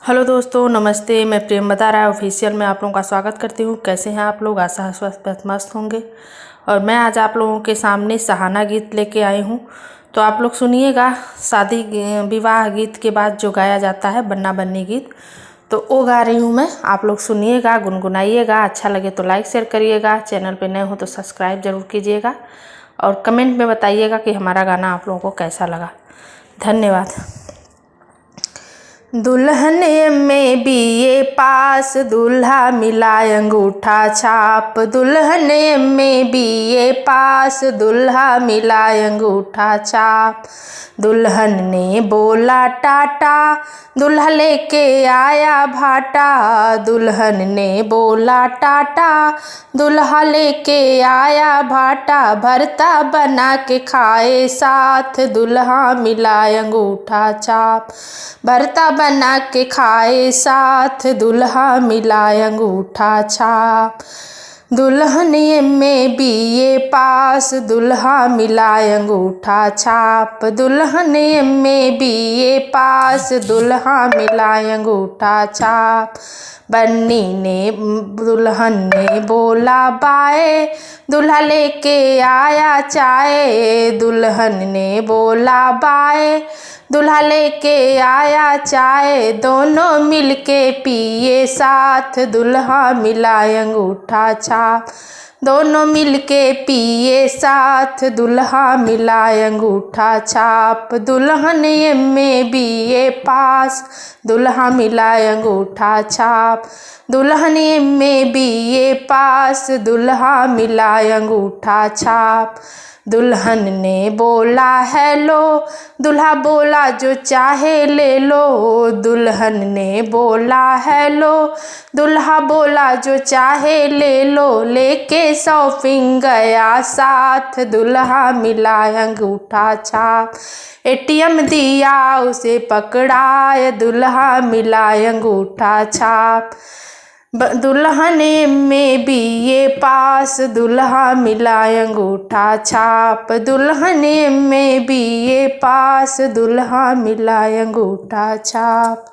Hello दोस्तों, नमस्ते। मैं प्रेमवता राय ऑफिशियल में आप लोगों का स्वागत करती हूँ। कैसे हैं आप लोग? आशा है स्वस्थ मस्त होंगे। और मैं आज आप लोगों के सामने सहाना गीत लेके आई हूँ, तो आप लोग सुनिएगा। शादी विवाह गीत के बाद जो गाया जाता है, बन्ना बन्नी गीत, तो वो गा रही हूँ मैं। आप लोग सुनिएगा, गुनगुनाइएगा। अच्छा लगे तो लाइक शेयर करिएगा। चैनल पे नए हो तो सब्सक्राइब जरूर कीजिएगा और कमेंट में बताइएगा कि हमारा गाना आप लोगों को कैसा लगा। धन्यवाद। दुल्हन में बीए पास, दूल्हा मिला अंगूठा छाप। दुल्हन में बीए पास, दूल्हा मिला अंगूठा छाप। दुल्हन ने बोला टाटा, दूल्हा लेके आया भाटा। दुल्हन ने बोला टाटा, दूल्हा लेके आया भाटा। भरता बना के खाए साथ, दूल्हा मिला अंगूठा छाप। भरता बना के खाए साथ, दूल्हा मिला अंगूठा छाप। दुल्हन में बीए पास, दूल्हा मिला अंगूठा छाप। दुल्हन में बीए पास, दूल्हा मिला अंगूठा छाप। बन्नी ने दुल्हन ने बोला बाए, दूल्हा लेके आया चाय। दुल्हन ने बोला बाए, दूल्हा लेके आया चाय। दोनों मिलके पिए साथ, दूल्हा मिला अंगूठा छाप। दोनों मिलके पिए साथ, दूल्हा मिला अंगूठा छाप। दुल्हन में बीए पास, दूल्हा मिला अंगूठा छाप। दुल्हन में बीए पास, दूल्हा मिला अंगूठा छाप। दुल्हन ने बोला हेलो, दूल्हा बोला जो चाहे ले लो। दुल्हन ने बोला हेलो, दूल्हा बोला जो चाहे ले लो। लेके शॉपिंग गया साथ, दूल्हा मिला अंगूठा छाप। एटीएम दिया उसे पकड़ाए, दूल्हा मिला अंगूठा छाप। दुल्हन में बीए पास, दूल्हा मिला अंगूठा छाप। दुल्हन में बीए पास, दूल्हा मिला अंगूठा छाप।